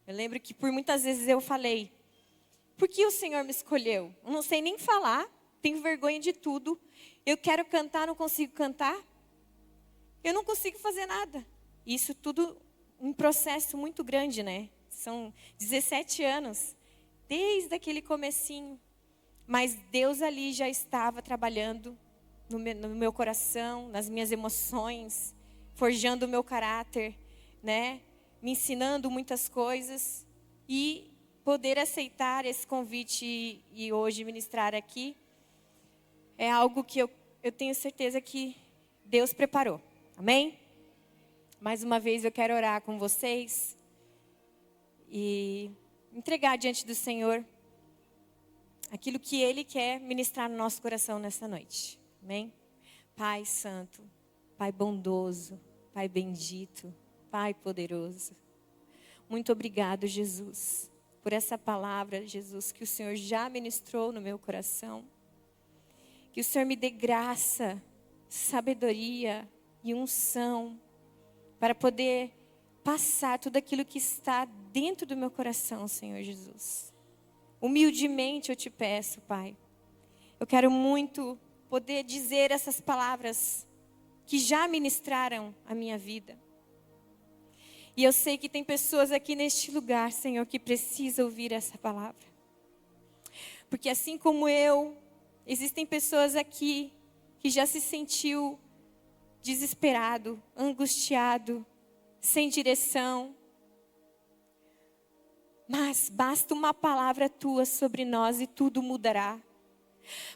Eu lembro que por muitas vezes eu falei, por que o Senhor me escolheu? Eu não sei nem falar, tenho vergonha de tudo. Eu quero cantar, não consigo cantar. Eu não consigo fazer nada. Isso tudo um processo muito grande, né? São 17 anos, desde aquele comecinho. Mas Deus ali já estava trabalhando no meu coração, nas minhas emoções, forjando o meu caráter, né? Me ensinando muitas coisas. E poder aceitar esse convite e hoje ministrar aqui é algo que eu tenho certeza que Deus preparou. Amém? Mais uma vez eu quero orar com vocês e entregar diante do Senhor aquilo que Ele quer ministrar no nosso coração nessa noite. Amém? Pai Santo, Pai bondoso, Pai bendito, Pai poderoso. Muito obrigado, Jesus, por essa palavra, Jesus, que o Senhor já ministrou no meu coração. Que o Senhor me dê graça, sabedoria e unção para poder passar tudo aquilo que está dentro do meu coração, Senhor Jesus. Humildemente eu te peço, Pai. Eu quero muito poder dizer essas palavras que já ministraram a minha vida. E eu sei que tem pessoas aqui neste lugar, Senhor, que precisam ouvir essa palavra. Porque assim como eu, existem pessoas aqui que já se sentiu desesperado, angustiado, sem direção. Mas basta uma palavra tua sobre nós e tudo mudará.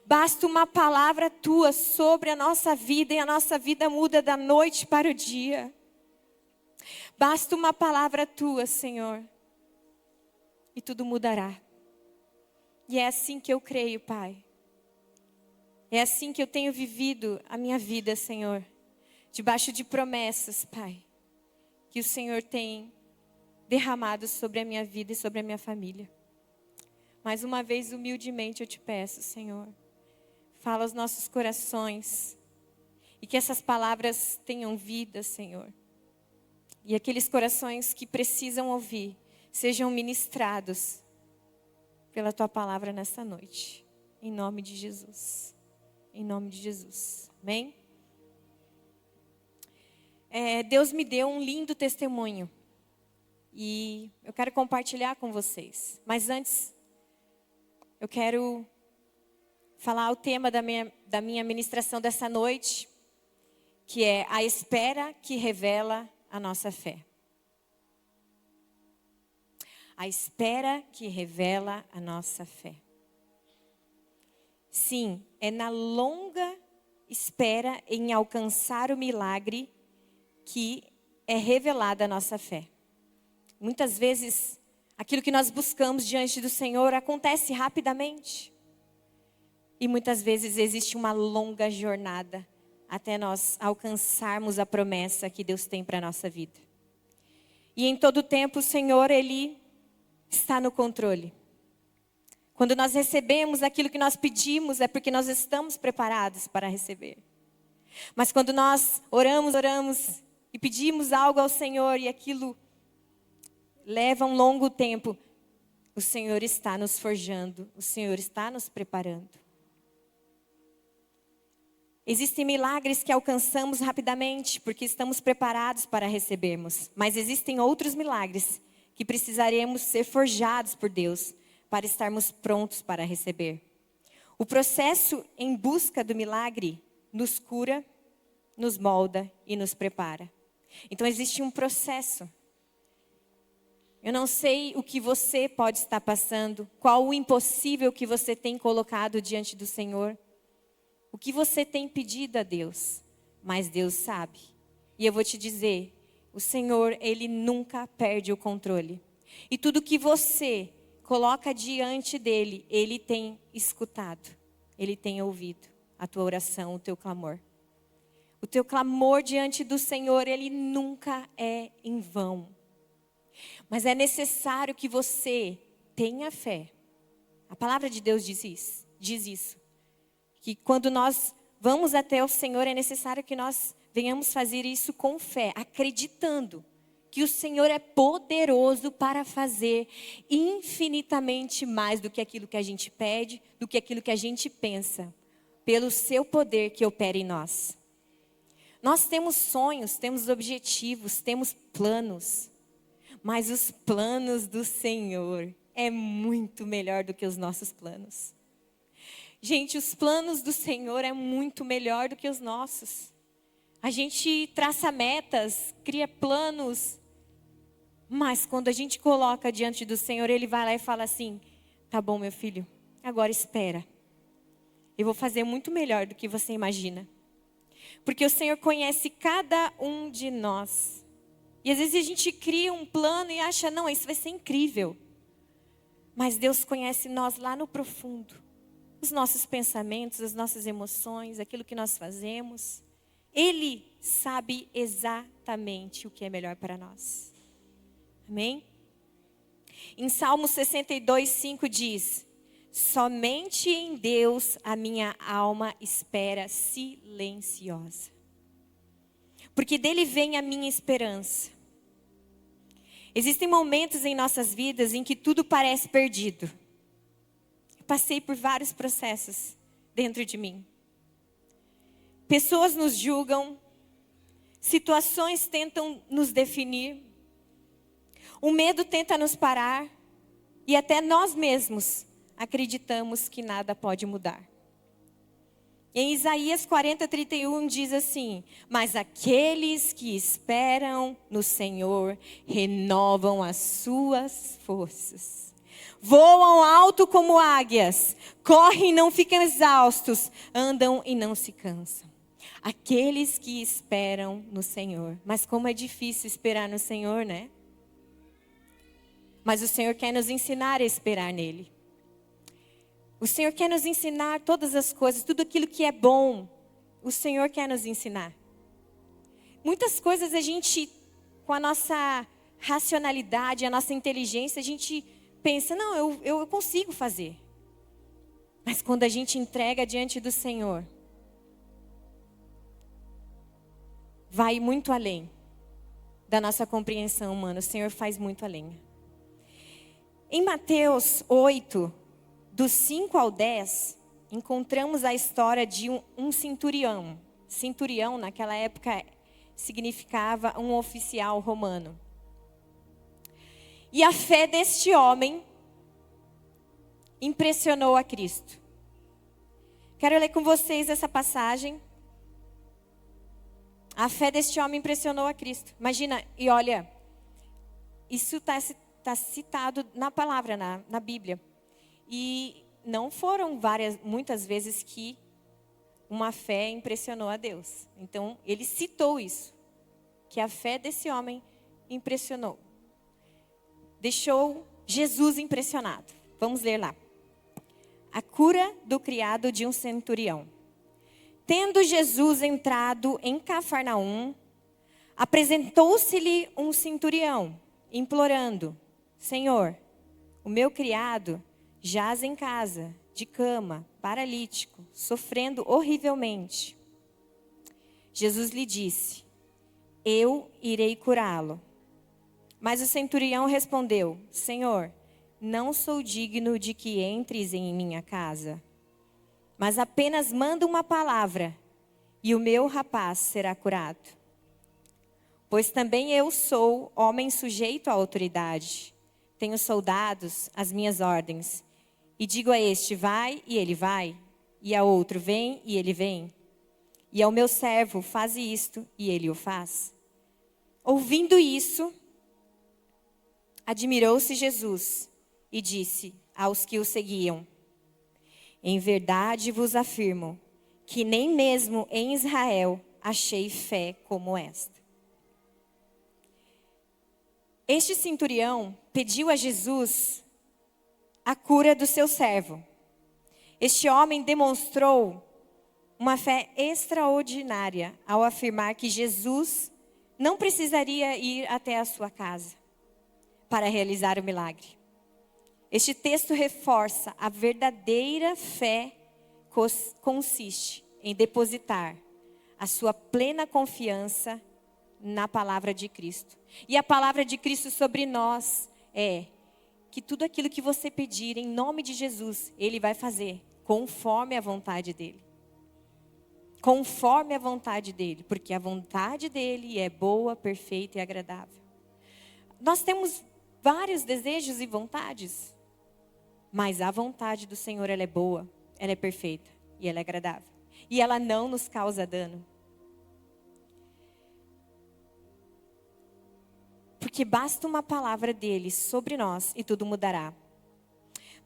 Basta uma palavra tua sobre a nossa vida e a nossa vida muda da noite para o dia. Basta uma palavra tua, Senhor, e tudo mudará. E é assim que eu creio, Pai. É assim que eu tenho vivido a minha vida, Senhor. Debaixo de promessas, Pai, que o Senhor tem derramado sobre a minha vida e sobre a minha família. Mais uma vez, humildemente eu te peço, Senhor, fala aos nossos corações e que essas palavras tenham vida, Senhor. E aqueles corações que precisam ouvir sejam ministrados pela tua palavra nesta noite. Em nome de Jesus. Em nome de Jesus. Amém? Deus me deu um lindo testemunho. E eu quero compartilhar com vocês. Mas antes, eu quero falar o tema da minha ministração dessa noite, que é a espera que revela a nossa fé. A espera que revela a nossa fé. Sim, é na longa espera em alcançar o milagre que é revelada a nossa fé. Muitas vezes, aquilo que nós buscamos diante do Senhor acontece rapidamente. E muitas vezes existe uma longa jornada até nós alcançarmos a promessa que Deus tem para a nossa vida. E em todo tempo o Senhor, Ele está no controle. Quando nós recebemos aquilo que nós pedimos, é porque nós estamos preparados para receber. Mas quando nós oramos e pedimos algo ao Senhor e aquilo leva um longo tempo, o Senhor está nos forjando, o Senhor está nos preparando. Existem milagres que alcançamos rapidamente porque estamos preparados para recebermos. Mas existem outros milagres que precisaremos ser forjados por Deus para estarmos prontos para receber. O processo em busca do milagre nos cura, nos molda e nos prepara. Então existe um processo. Eu não sei o que você pode estar passando, qual o impossível que você tem colocado diante do Senhor. O que você tem pedido a Deus, mas Deus sabe. E eu vou te dizer, o Senhor, Ele nunca perde o controle. E tudo que você coloca diante dEle, Ele tem escutado. Ele tem ouvido a tua oração, o teu clamor. O teu clamor diante do Senhor, Ele nunca é em vão. Mas é necessário que você tenha fé. A palavra de Deus diz isso. Que quando nós vamos até o Senhor, é necessário que nós venhamos fazer isso com fé, acreditando que o Senhor é poderoso para fazer infinitamente mais do que aquilo que a gente pede, do que aquilo que a gente pensa, pelo seu poder que opera em nós. Nós temos sonhos, temos objetivos, temos planos, mas os planos do Senhor é muito melhor do que os nossos planos. Gente, os planos do Senhor é muito melhor do que os nossos. A gente traça metas, cria planos, mas quando a gente coloca diante do Senhor, Ele vai lá e fala assim: tá bom, meu filho, agora espera. Eu vou fazer muito melhor do que você imagina. Porque o Senhor conhece cada um de nós. E às vezes a gente cria um plano e acha, não, isso vai ser incrível. Mas Deus conhece nós lá no profundo. Os nossos pensamentos, as nossas emoções, aquilo que nós fazemos. Ele sabe exatamente o que é melhor para nós. Amém? Em Salmo 62:5 diz: somente em Deus a minha alma espera silenciosa. Porque dele vem a minha esperança. Existem momentos em nossas vidas em que tudo parece perdido. Eu passei por vários processos dentro de mim. Pessoas nos julgam, situações tentam nos definir, o medo tenta nos parar e até nós mesmos acreditamos que nada pode mudar. Em Isaías 40:31 diz assim: mas aqueles que esperam no Senhor renovam as suas forças. Voam alto como águias, correm e não ficam exaustos, andam e não se cansam. Aqueles que esperam no Senhor. Mas como é difícil esperar no Senhor, né? Mas o Senhor quer nos ensinar a esperar nele. O Senhor quer nos ensinar todas as coisas, tudo aquilo que é bom. O Senhor quer nos ensinar. Muitas coisas a gente, com a nossa racionalidade, a nossa inteligência, a gente pensa, não, eu consigo fazer. Mas quando a gente entrega diante do Senhor, vai muito além da nossa compreensão humana. O Senhor faz muito além. Em Mateus 8, dos 5 ao 10, encontramos a história de um centurião. Centurião, naquela época, significava um oficial romano. E a fé deste homem impressionou a Cristo. Quero ler com vocês essa passagem. A fé deste homem impressionou a Cristo. Imagina, e olha, isso está citado na palavra, na Bíblia. E não foram muitas vezes que uma fé impressionou a Deus. Então, ele citou isso, que a fé desse homem impressionou. Deixou Jesus impressionado. Vamos ler lá. A cura do criado de um centurião. Tendo Jesus entrado em Cafarnaum, apresentou-se-lhe um centurião, implorando: Senhor, o meu criado jaz em casa, de cama, paralítico, sofrendo horrivelmente. Jesus lhe disse: eu irei curá-lo. Mas o centurião respondeu: Senhor, não sou digno de que entres em minha casa, mas apenas manda uma palavra, e o meu rapaz será curado. Pois também eu sou homem sujeito à autoridade. Tenho soldados às minhas ordens. E digo a este, vai, e ele vai. E a outro, vem, e ele vem. E ao meu servo, faz isto, e ele o faz. Ouvindo isso, admirou-se Jesus e disse aos que o seguiam: em verdade vos afirmo que nem mesmo em Israel achei fé como esta. Este centurião pediu a Jesus a cura do seu servo. Este homem demonstrou uma fé extraordinária ao afirmar que Jesus não precisaria ir até a sua casa para realizar o milagre. Este texto reforça a verdadeira fé consiste em depositar a sua plena confiança na palavra de Cristo. E a palavra de Cristo sobre nós é que tudo aquilo que você pedir em nome de Jesus, Ele vai fazer conforme a vontade dEle. Conforme a vontade dEle, porque a vontade dEle é boa, perfeita e agradável. Nós temos vários desejos e vontades, mas a vontade do Senhor, ela é boa, ela é perfeita e ela é agradável. E ela não nos causa dano. Porque basta uma palavra dele sobre nós e tudo mudará.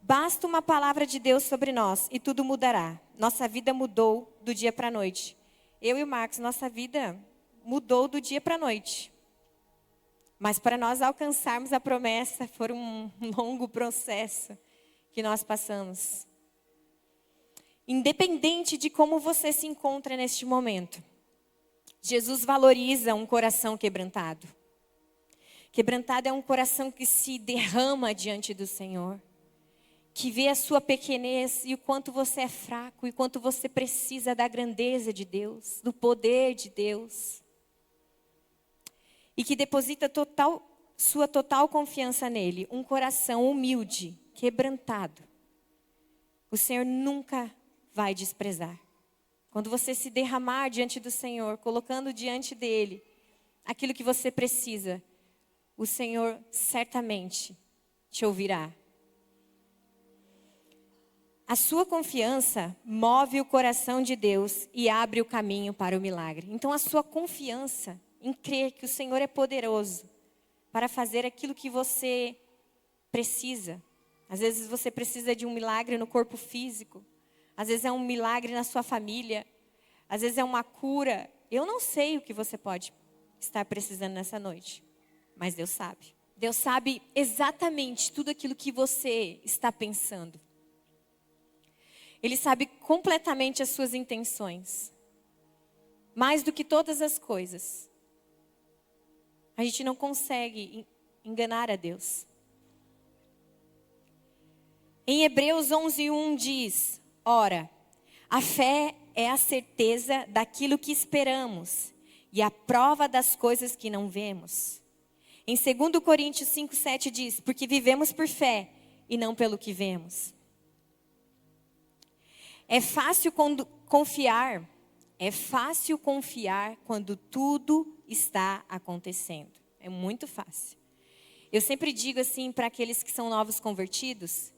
Basta uma palavra de Deus sobre nós e tudo mudará. Nossa vida mudou do dia para a noite. Eu e o Marcos, nossa vida mudou do dia para a noite. Mas para nós alcançarmos a promessa, foi um longo processo que nós passamos. Independente de como você se encontra neste momento, Jesus valoriza um coração quebrantado. Quebrantado é um coração que se derrama diante do Senhor, que vê a sua pequenez e o quanto você é fraco, e o quanto você precisa da grandeza de Deus, do poder de Deus. E que deposita sua total confiança nele, um coração humilde, quebrantado. O Senhor nunca vai desprezar. Quando você se derramar diante do Senhor, colocando diante dele aquilo que você precisa, o Senhor certamente te ouvirá. A sua confiança move o coração de Deus e abre o caminho para o milagre. Então a sua confiança em crer que o Senhor é poderoso para fazer aquilo que você precisa. Às vezes você precisa de um milagre no corpo físico. Às vezes é um milagre na sua família. Às vezes é uma cura. Eu não sei o que você pode estar precisando nessa noite. Mas Deus sabe. Deus sabe exatamente tudo aquilo que você está pensando. Ele sabe completamente as suas intenções. Mais do que todas as coisas. A gente não consegue enganar a Deus. Em Hebreus 11:1 diz: ora, a fé é a certeza daquilo que esperamos e a prova das coisas que não vemos. Em 2 Coríntios 5:7 diz: porque vivemos por fé e não pelo que vemos. É fácil confiar quando tudo está acontecendo. É muito fácil. Eu sempre digo assim para aqueles que são novos convertidos,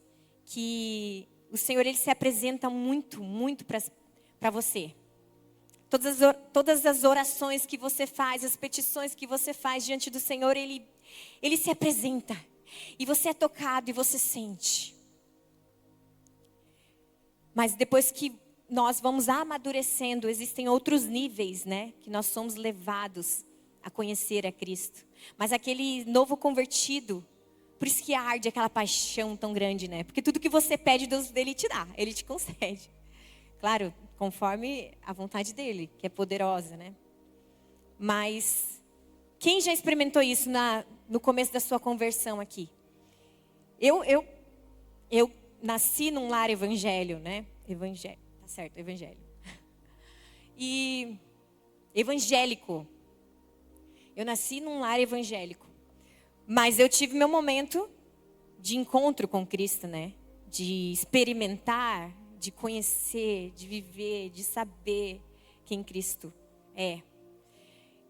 que o Senhor, Ele se apresenta muito, muito para você. Todas as orações que você faz, as petições que você faz diante do Senhor, Ele se apresenta. E você é tocado e você sente. Mas depois que nós vamos amadurecendo, existem outros níveis, né? Que nós somos levados a conhecer a Cristo. Mas aquele novo convertido, por isso que arde aquela paixão tão grande, né? Porque tudo que você pede, Deus dele te dá, Ele te concede. Claro, conforme a vontade dele, que é poderosa, né? Mas quem já experimentou isso no começo da sua conversão aqui? Eu nasci num lar evangélico, né? Evangelho, tá certo, evangelho. E evangélico. Eu nasci num lar evangélico. Mas eu tive meu momento de encontro com Cristo, né? De experimentar, de conhecer, de viver, de saber quem Cristo é.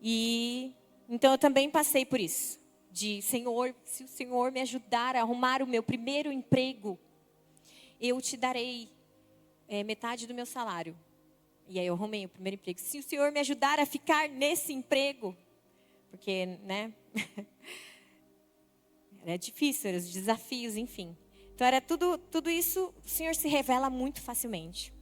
E então eu também passei por isso. De Senhor, se o Senhor me ajudar a arrumar o meu primeiro emprego, eu te darei metade do meu salário. E aí eu arrumei o primeiro emprego. Se o Senhor me ajudar a ficar nesse emprego, porque, né? Era difícil, eram os desafios, enfim. Então era tudo isso, o Senhor se revela muito facilmente.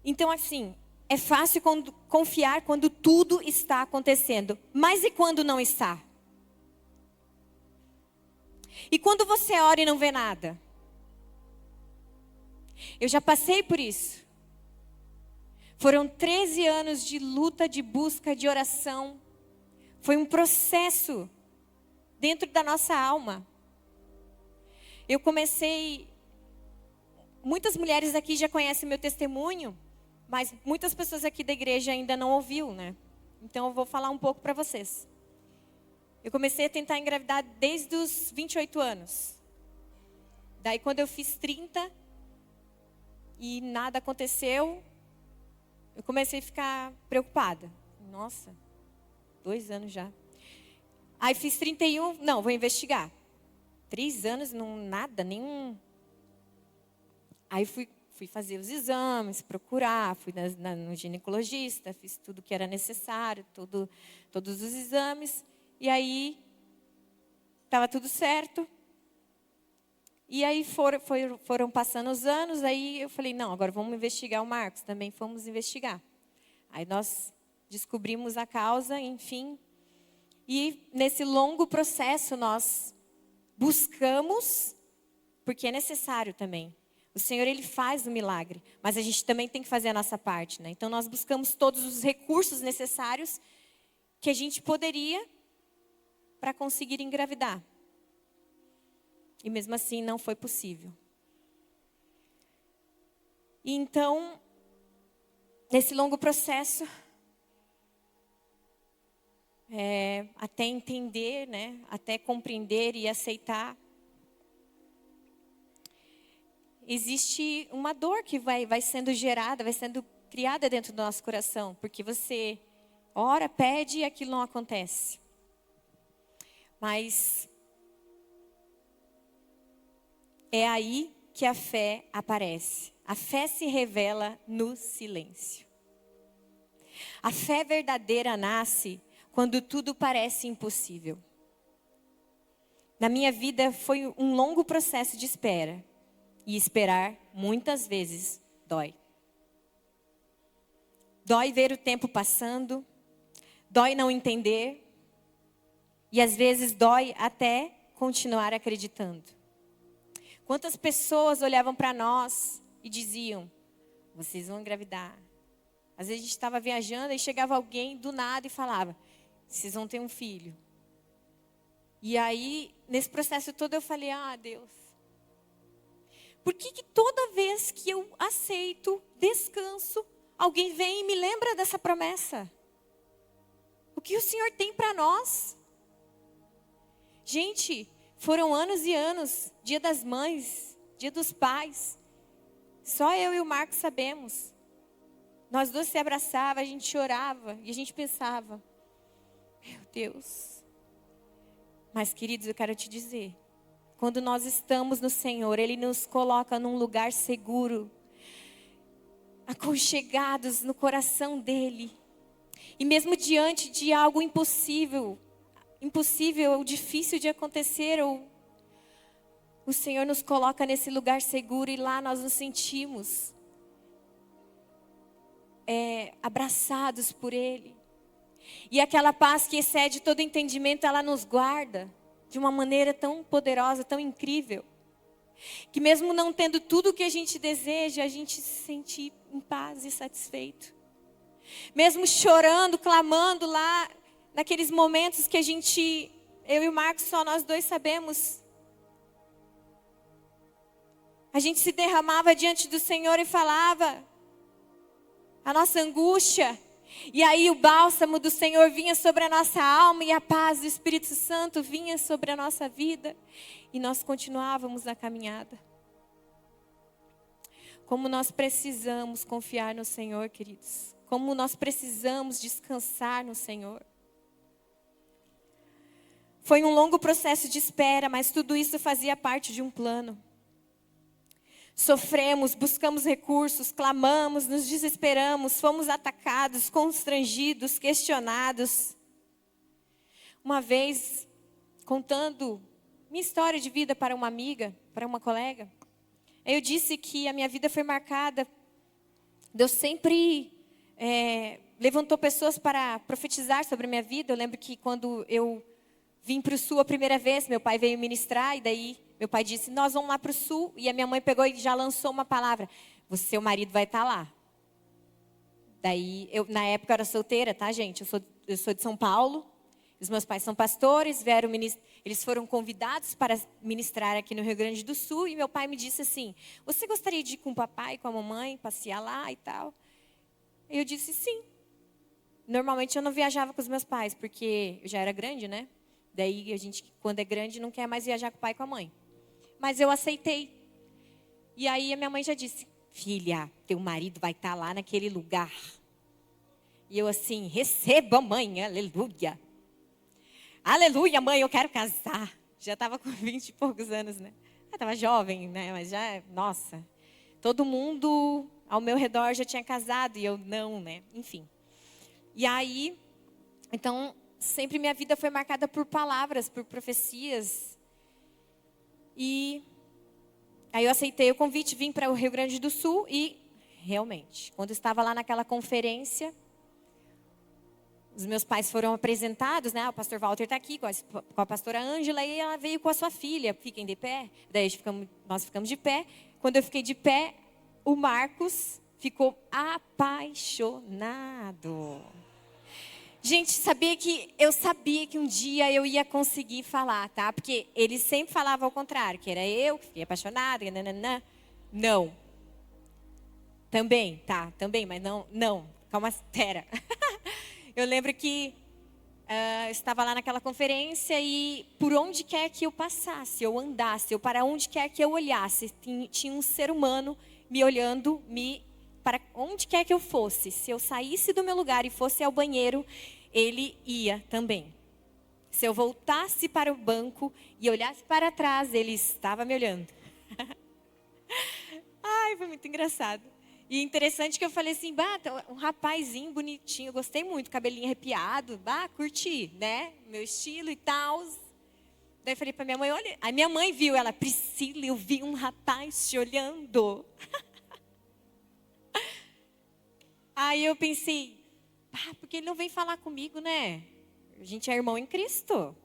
Então assim, é fácil confiar quando tudo está acontecendo. Mas e quando não está? E quando você ora e não vê nada? Eu já passei por isso. Foram 13 anos de luta, de busca, de oração. Foi um processo dentro da nossa alma. Eu comecei... Muitas mulheres aqui já conhecem meu testemunho. mas muitas pessoas aqui da igreja ainda não ouviu, né? Então eu vou falar um pouco para vocês. Eu comecei a tentar engravidar desde os 28 anos. Daí quando eu fiz 30 e nada aconteceu, eu comecei a ficar preocupada. Nossa, 2 anos já. Aí fiz 31, não, vou investigar. 3 anos, não, nada, nenhum. Aí fui fazer os exames, procurar, fui no ginecologista, fiz tudo que era necessário, todos os exames. E aí, estava tudo certo. E aí foram passando os anos, aí eu falei, não, agora vamos investigar o Marcos. Também fomos investigar. Aí nós descobrimos a causa, enfim. E nesse longo processo nós buscamos, porque é necessário também. O Senhor, Ele faz o milagre, mas a gente também tem que fazer a nossa parte, né? Então nós buscamos todos os recursos necessários que a gente poderia para conseguir engravidar. E mesmo assim não foi possível. E então, nesse longo processo, até entender, né, até compreender e aceitar, existe uma dor que vai sendo gerada, vai sendo criada dentro do nosso coração, porque você ora, pede e aquilo não acontece. Mas é aí que a fé aparece. A fé se revela no silêncio. A fé verdadeira nasce quando tudo parece impossível. Na minha vida foi um longo processo de espera. E esperar, muitas vezes, dói. Dói ver o tempo passando. Dói não entender. E às vezes dói até continuar acreditando. Quantas pessoas olhavam para nós e diziam, vocês vão engravidar. Às vezes a gente estava viajando e chegava alguém do nada e falava, vocês vão ter um filho. E aí, nesse processo todo eu falei, Deus. Por que toda vez que eu aceito, descanso, alguém vem e me lembra dessa promessa? O que o Senhor tem para nós? Gente, foram anos e anos, Dia das Mães, Dia dos Pais. Só eu e o Marcos sabemos. Nós dois se abraçava, a gente chorava e a gente pensava, meu Deus. Mas queridos, eu quero te dizer, quando nós estamos no Senhor, Ele nos coloca num lugar seguro, aconchegados no coração dEle. E mesmo diante de algo impossível, ou difícil de acontecer, o Senhor nos coloca nesse lugar seguro e lá nós nos sentimos abraçados por Ele. E aquela paz que excede todo entendimento, ela nos guarda de uma maneira tão poderosa, tão incrível, que mesmo não tendo tudo o que a gente deseja, a gente se sente em paz e satisfeito. Mesmo chorando, clamando lá, naqueles momentos que eu e o Marcos, só nós dois sabemos. A gente se derramava diante do Senhor e falava a nossa angústia. E aí o bálsamo do Senhor vinha sobre a nossa alma e a paz do Espírito Santo vinha sobre a nossa vida. E nós continuávamos na caminhada. Como nós precisamos confiar no Senhor, queridos. Como nós precisamos descansar no Senhor. Foi um longo processo de espera, mas tudo isso fazia parte de um plano. Sofremos, buscamos recursos, clamamos, nos desesperamos, fomos atacados, constrangidos, questionados. Uma vez, contando minha história de vida para uma amiga, para uma colega, eu disse que a minha vida foi marcada. Deus sempre levantou pessoas para profetizar sobre a minha vida. Eu lembro que quando eu vim para o Sul a primeira vez, meu pai veio ministrar e daí meu pai disse, nós vamos lá para o Sul. E a minha mãe pegou e já lançou uma palavra. Seu marido vai estar lá. Daí, na época eu era solteira, tá, gente? Eu sou de São Paulo. Os meus pais são pastores. Eles foram convidados para ministrar aqui no Rio Grande do Sul. E meu pai me disse assim, você gostaria de ir com o papai, com a mamãe, passear lá e tal? E eu disse sim. Normalmente eu não viajava com os meus pais, porque eu já era grande, né? Daí a gente, quando é grande, não quer mais viajar com o pai e com a mãe. Mas eu aceitei. E aí a minha mãe já disse, filha, teu marido vai estar lá naquele lugar. E eu assim, receba, mãe, aleluia. Aleluia, mãe, eu quero casar. Já estava com 20 e poucos anos, né? Eu estava jovem, né? Mas já, nossa. Todo mundo ao meu redor já tinha casado e eu não, né? Enfim. E aí, então, sempre minha vida foi marcada por palavras, por profecias. E aí eu aceitei o convite, vim para o Rio Grande do Sul e, realmente, quando eu estava lá naquela conferência, os meus pais foram apresentados, né? O pastor Walter está aqui com a pastora Ângela e ela veio com a sua filha. Fiquem de pé. Daí nós ficamos de pé. Quando eu fiquei de pé, o Marcos ficou apaixonado. Gente, eu sabia que um dia eu ia conseguir falar, tá? Porque ele sempre falava ao contrário, que era eu que fiquei apaixonada, nananã. Não. Também, tá, também, mas não. Calma, espera. Eu lembro que eu estava lá naquela conferência e por onde quer que eu passasse, eu andasse, ou para onde quer que eu olhasse, tinha um ser humano me olhando, para onde quer que eu fosse. Se eu saísse do meu lugar e fosse ao banheiro, ele ia também. Se eu voltasse para o banco e olhasse para trás, ele estava me olhando. Ai, foi muito engraçado. E interessante que eu falei assim, um rapazinho bonitinho, eu gostei muito, cabelinho arrepiado, curti, né? Meu estilo e tal. Daí eu falei para minha mãe, olha, a minha mãe viu, ela, Priscila, eu vi um rapaz te olhando. Aí eu pensei, porque ele não vem falar comigo, né? A gente é irmão em Cristo.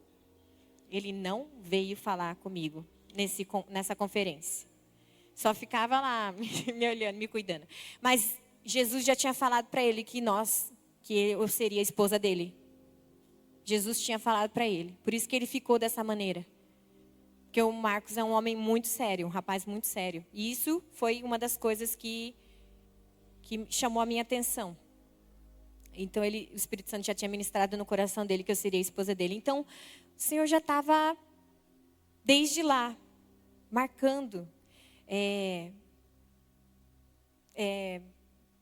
Ele não veio falar comigo nessa conferência. Só ficava lá me olhando, me cuidando. Mas Jesus já tinha falado para ele que eu seria a esposa dele. Jesus tinha falado para ele. Por isso que ele ficou dessa maneira. Porque o Marcos é um homem muito sério, um rapaz muito sério. E isso foi uma das coisas que chamou a minha atenção. Então, o Espírito Santo já tinha ministrado no coração dele que eu seria a esposa dele. Então, o Senhor já estava, desde lá, marcando,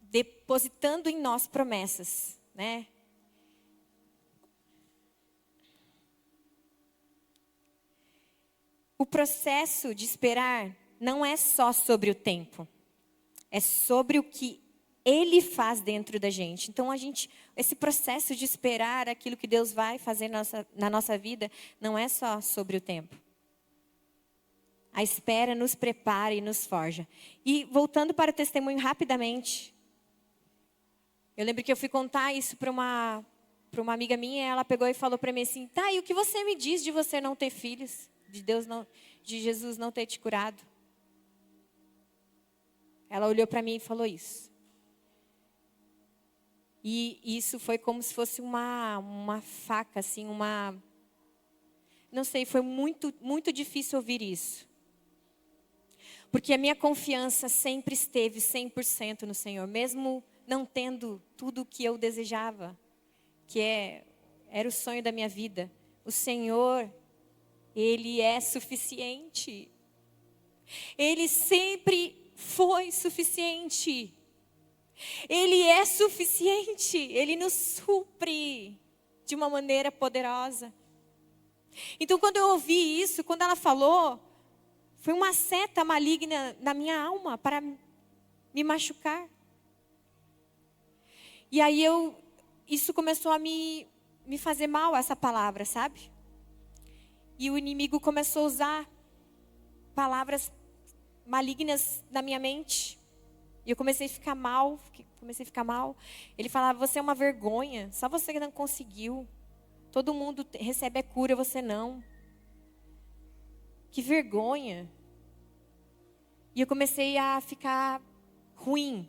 depositando em nós promessas, né? O processo de esperar não é só sobre o tempo. É sobre o que Ele faz dentro da gente. Então, esse processo de esperar aquilo que Deus vai fazer na nossa vida, não é só sobre o tempo. A espera nos prepara e nos forja. E voltando para o testemunho rapidamente, eu lembro que eu fui contar isso para uma amiga minha, e ela pegou e falou para mim assim, tá, e o que você me diz de você não ter filhos? De Jesus não ter te curado? Ela olhou para mim e falou isso. E isso foi como se fosse uma faca, assim, não sei, foi muito, muito difícil ouvir isso. Porque a minha confiança sempre esteve 100% no Senhor, mesmo não tendo tudo o que eu desejava, era o sonho da minha vida. O Senhor, Ele é suficiente. Ele sempre foi suficiente. Ele é suficiente. Ele nos supre de uma maneira poderosa. Então, quando eu ouvi isso, quando ela falou, foi uma seta maligna na minha alma para me machucar. E aí isso começou a me fazer mal, essa palavra, sabe? E o inimigo começou a usar palavras malignas na minha mente. E eu comecei a ficar mal. Ele falava, você é uma vergonha, só você que não conseguiu. Todo mundo recebe a cura, você não. Que vergonha. E eu comecei a ficar ruim.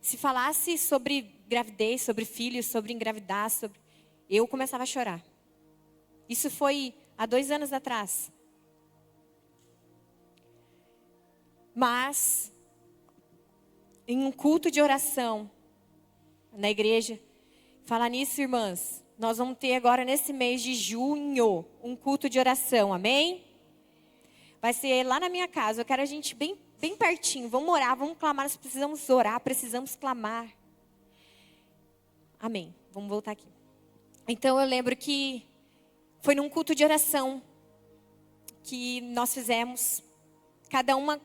Se falasse sobre gravidez, sobre filhos, sobre engravidar, eu começava a chorar. Isso foi há 2 anos atrás. Mas, em um culto de oração, na igreja. Falar nisso, irmãs, nós vamos ter agora nesse mês de junho um culto de oração, amém? Vai ser lá na minha casa, eu quero a gente bem pertinho, vamos orar, vamos clamar, nós precisamos orar, precisamos clamar. Amém, vamos voltar aqui. Então eu lembro que foi num culto de oração que nós fizemos, cada uma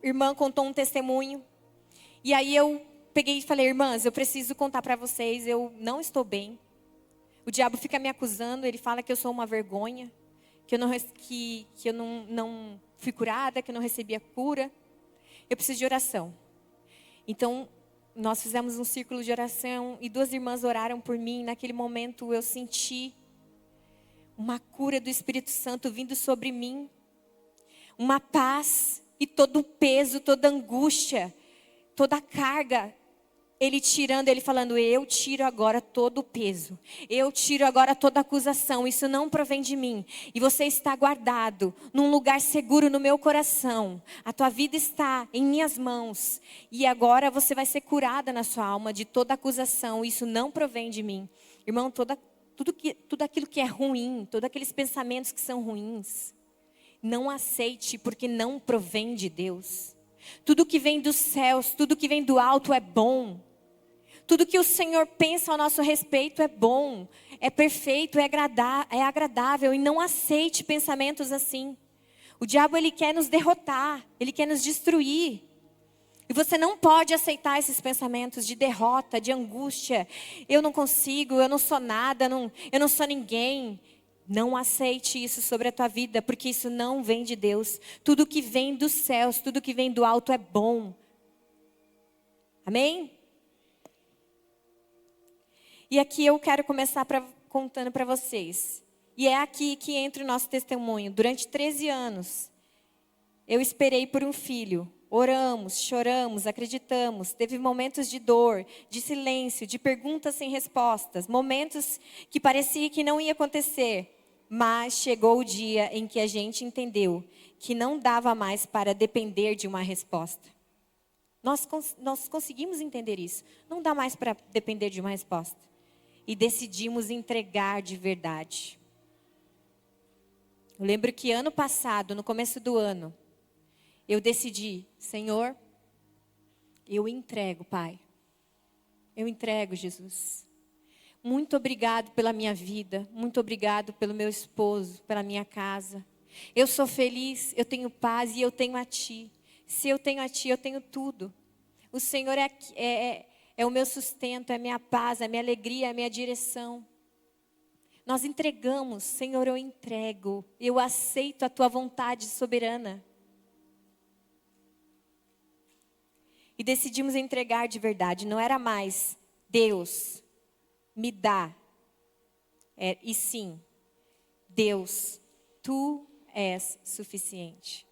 irmã contou um testemunho, e aí eu peguei e falei, irmãs, eu preciso contar para vocês, eu não estou bem. O diabo fica me acusando, ele fala que eu sou uma vergonha, que eu não fui curada, que eu não recebi a cura. Eu preciso de oração. Então, nós fizemos um círculo de oração e 2 irmãs oraram por mim. Naquele momento eu senti uma cura do Espírito Santo vindo sobre mim. Uma paz e todo o peso, toda a angústia, toda a carga. Ele tirando, ele falando, eu tiro agora todo o peso. Eu tiro agora toda a acusação. Isso não provém de mim. E você está guardado num lugar seguro no meu coração. A tua vida está em minhas mãos. E agora você vai ser curada na sua alma de toda acusação. Isso não provém de mim. Irmão, tudo aquilo que é ruim, todos aqueles pensamentos que são ruins, não aceite, porque não provém de Deus. Tudo que vem dos céus, tudo que vem do alto é bom. Tudo que o Senhor pensa ao nosso respeito é bom, é perfeito, é agradável. E não aceite pensamentos assim. O diabo, ele quer nos derrotar, ele quer nos destruir. E você não pode aceitar esses pensamentos de derrota, de angústia. Eu não consigo, eu não sou nada, eu não sou ninguém. Não aceite isso sobre a tua vida, porque isso não vem de Deus. Tudo que vem dos céus, tudo que vem do alto é bom. Amém? E aqui eu quero começar contando para vocês. E é aqui que entra o nosso testemunho. Durante 13 anos, eu esperei por um filho. Oramos, choramos, acreditamos. Teve momentos de dor, de silêncio, de perguntas sem respostas. Momentos que parecia que não ia acontecer. Mas chegou o dia em que a gente entendeu que não dava mais para depender de uma resposta. Nós conseguimos entender isso. Não dá mais para depender de uma resposta. E decidimos entregar de verdade. Eu lembro que ano passado, no começo do ano, eu decidi, Senhor, eu entrego, Pai. Eu entrego, Jesus. Muito obrigado pela minha vida. Muito obrigado pelo meu esposo, pela minha casa. Eu sou feliz, eu tenho paz e eu tenho a Ti. Se eu tenho a Ti, eu tenho tudo. O Senhor é o meu sustento, é a minha paz, é a minha alegria, é a minha direção. Nós entregamos, Senhor, eu entrego. Eu aceito a Tua vontade soberana. E decidimos entregar de verdade. Não era mais Deus, me dá. E sim, Deus, Tu és suficiente.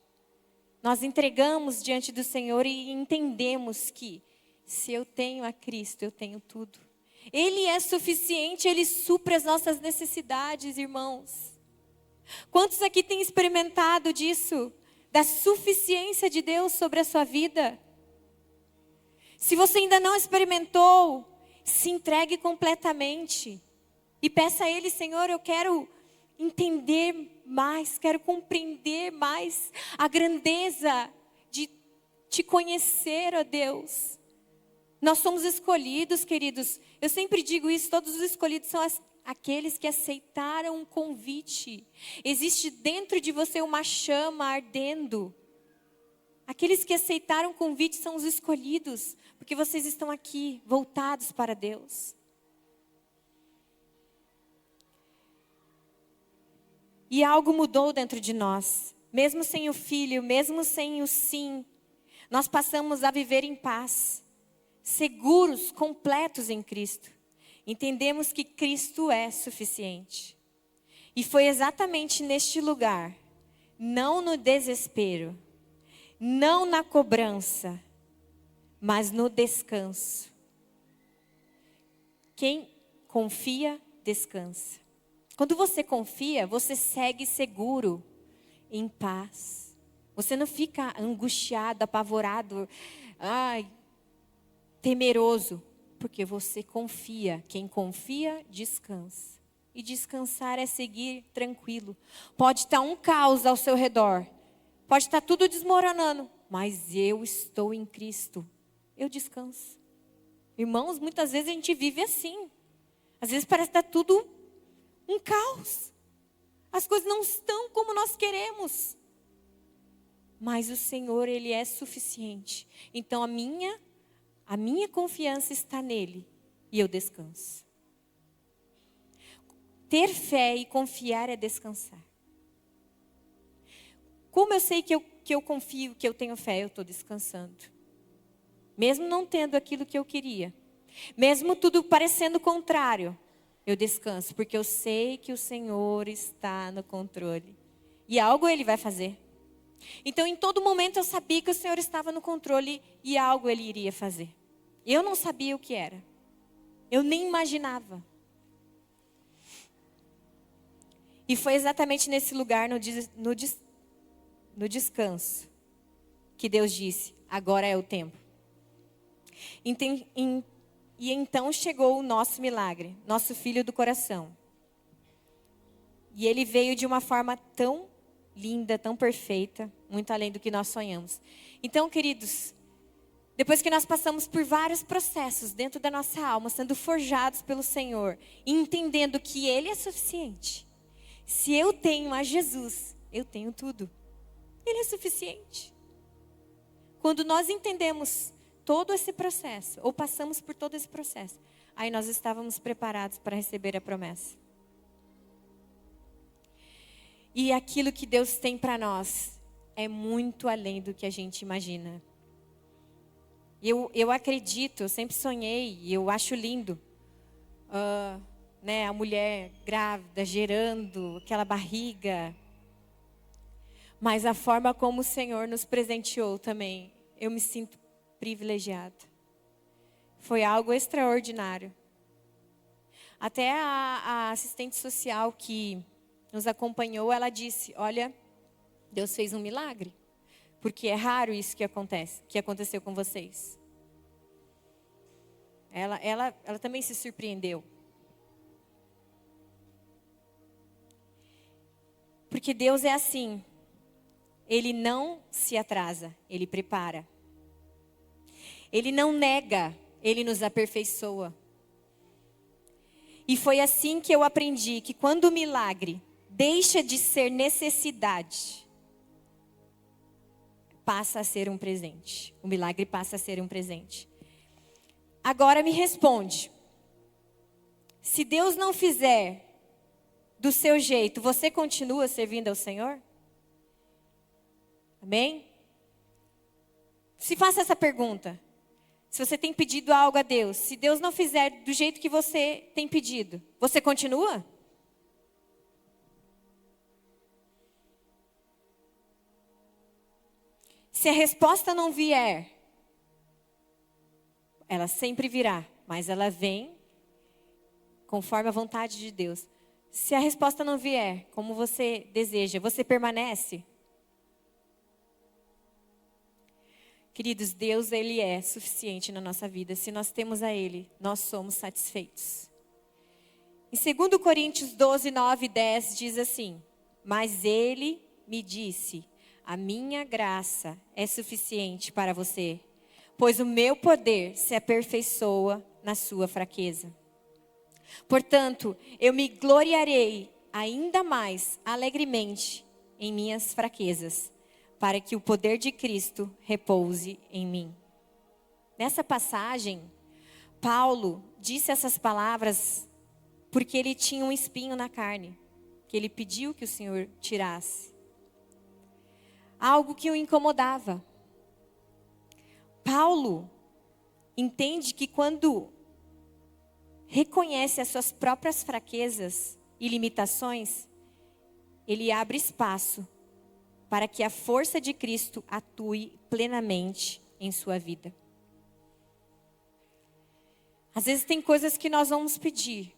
Nós entregamos diante do Senhor e entendemos que se eu tenho a Cristo, eu tenho tudo. Ele é suficiente, Ele supre as nossas necessidades, irmãos. Quantos aqui têm experimentado disso? Da suficiência de Deus sobre a sua vida? Se você ainda não experimentou, se entregue completamente. E peça a Ele, Senhor, eu quero entender mais, quero compreender mais a grandeza de Te conhecer, ó Deus. Nós somos escolhidos, queridos. Eu sempre digo isso, todos os escolhidos são aqueles que aceitaram um convite. Existe dentro de você uma chama ardendo. Aqueles que aceitaram o convite são os escolhidos, porque vocês estão aqui, voltados para Deus. E algo mudou dentro de nós. Mesmo sem o filho, mesmo sem o sim, nós passamos a viver em paz. Seguros, completos em Cristo. Entendemos que Cristo é suficiente. E foi exatamente neste lugar, não no desespero, não na cobrança, mas no descanso. Quem confia, descansa. Quando você confia, você segue seguro, em paz. Você não fica angustiado, apavorado, temeroso. Porque você confia. Quem confia, descansa. E descansar é seguir tranquilo. Pode estar um caos ao seu redor. Pode estar tudo desmoronando. Mas eu estou em Cristo. Eu descanso. Irmãos, muitas vezes a gente vive assim. Às vezes parece que está tudo um caos. As coisas não estão como nós queremos. Mas o Senhor, Ele é suficiente. Então a minha confiança está nele. E eu descanso. Ter fé e confiar é descansar. Como eu sei que eu confio, que eu tenho fé, eu estou descansando. Mesmo não tendo aquilo que eu queria. Mesmo tudo parecendo contrário, eu descanso. Porque eu sei que o Senhor está no controle. E algo Ele vai fazer. Então, em todo momento, eu sabia que o Senhor estava no controle e algo Ele iria fazer. Eu não sabia o que era. Eu nem imaginava. E foi exatamente nesse lugar, no descanso, que Deus disse, agora é o tempo. E então chegou o nosso milagre, nosso filho do coração. E ele veio de uma forma tão linda, tão perfeita, muito além do que nós sonhamos. Então, queridos, depois que nós passamos por vários processos dentro da nossa alma, sendo forjados pelo Senhor, e entendendo que Ele é suficiente. Se eu tenho a Jesus, eu tenho tudo. Ele é suficiente. Quando nós entendemos todo esse processo, ou passamos por todo esse processo, aí nós estávamos preparados para receber a promessa. E aquilo que Deus tem para nós é muito além do que a gente imagina. Eu acredito, eu sempre sonhei, e eu acho lindo, a mulher grávida, gerando aquela barriga. Mas a forma como o Senhor nos presenteou também, eu me sinto privilegiada. Foi algo extraordinário. Até a assistente social que nos acompanhou, ela disse, olha, Deus fez um milagre. Porque é raro isso que aconteceu com vocês. Ela também se surpreendeu. Porque Deus é assim. Ele não se atrasa, Ele prepara. Ele não nega, Ele nos aperfeiçoa. E foi assim que eu aprendi que quando o milagre deixa de ser necessidade, passa a ser um presente. O milagre passa a ser um presente. Agora me responde. Se Deus não fizer do seu jeito, você continua servindo ao Senhor? Amém? Se faça essa pergunta. Se você tem pedido algo a Deus, se Deus não fizer do jeito que você tem pedido, você continua? Se a resposta não vier, ela sempre virá, mas ela vem conforme a vontade de Deus. Se a resposta não vier como você deseja, você permanece? Queridos, Deus, Ele é suficiente na nossa vida. Se nós temos a Ele, nós somos satisfeitos. Em 2 Coríntios 12, 9 e 10 diz assim, mas Ele me disse, a minha graça é suficiente para você, pois o meu poder se aperfeiçoa na sua fraqueza. Portanto, eu me gloriarei ainda mais alegremente em minhas fraquezas, para que o poder de Cristo repouse em mim. Nessa passagem, Paulo disse essas palavras porque ele tinha um espinho na carne, que ele pediu que o Senhor tirasse. Algo que o incomodava. Paulo entende que quando reconhece as suas próprias fraquezas e limitações, ele abre espaço para que a força de Cristo atue plenamente em sua vida. Às vezes tem coisas que nós vamos pedir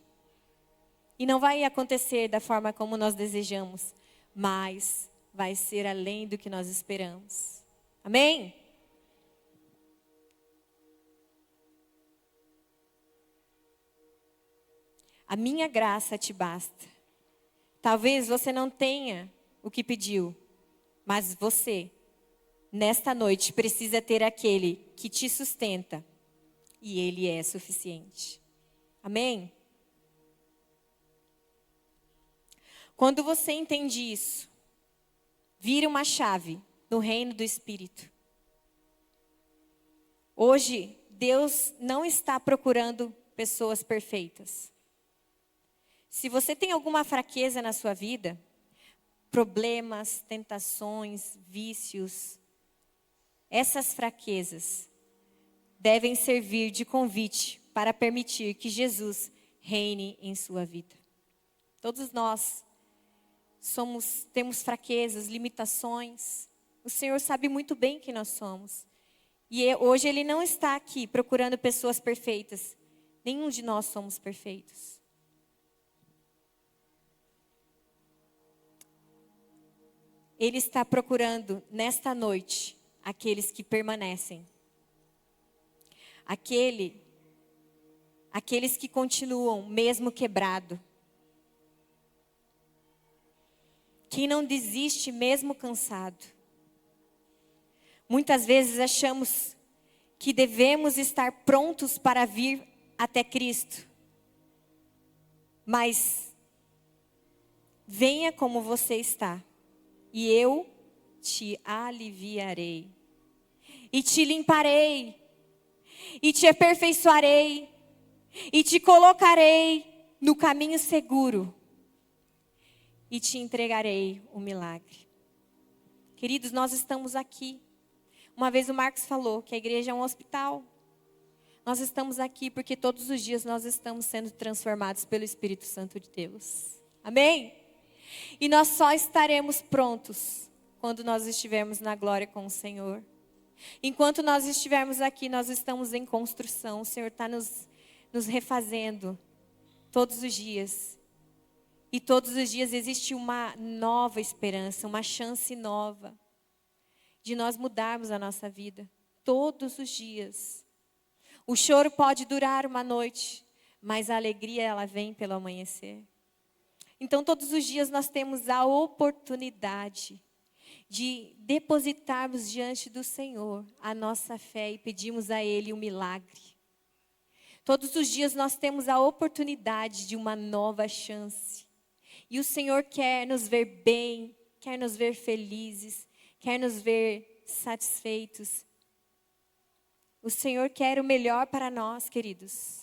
e não vai acontecer da forma como nós desejamos, mas vai ser além do que nós esperamos. Amém? A minha graça te basta. Talvez você não tenha o que pediu, mas você, nesta noite, precisa ter aquele que te sustenta. E ele é suficiente. Amém? Quando você entende isso, vira uma chave no reino do Espírito. Hoje, Deus não está procurando pessoas perfeitas. Se você tem alguma fraqueza na sua vida, problemas, tentações, vícios, essas fraquezas devem servir de convite para permitir que Jesus reine em sua vida. Todos nós temos fraquezas, limitações. O Senhor sabe muito bem quem nós somos. E hoje Ele não está aqui procurando pessoas perfeitas. Nenhum de nós somos perfeitos. Ele está procurando nesta noite aqueles que permanecem. Aqueles que continuam mesmo quebrado. Quem não desiste mesmo cansado. Muitas vezes achamos que devemos estar prontos para vir até Cristo. Mas venha como você está, e eu te aliviarei, e te limparei, e te aperfeiçoarei, e te colocarei no caminho seguro, e te entregarei o milagre. Queridos, nós estamos aqui. Uma vez o Marcos falou que a igreja é um hospital. Nós estamos aqui porque todos os dias nós estamos sendo transformados pelo Espírito Santo de Deus. Amém? E nós só estaremos prontos quando nós estivermos na glória com o Senhor. Enquanto nós estivermos aqui, nós estamos em construção. O Senhor está nos refazendo todos os dias. E todos os dias existe uma nova esperança, uma chance nova de nós mudarmos a nossa vida. Todos os dias. O choro pode durar uma noite, mas a alegria ela vem pelo amanhecer. Então todos os dias nós temos a oportunidade de depositarmos diante do Senhor a nossa fé e pedirmos a Ele um milagre. Todos os dias nós temos a oportunidade de uma nova chance. E o Senhor quer nos ver bem, quer nos ver felizes, quer nos ver satisfeitos. O Senhor quer o melhor para nós, queridos.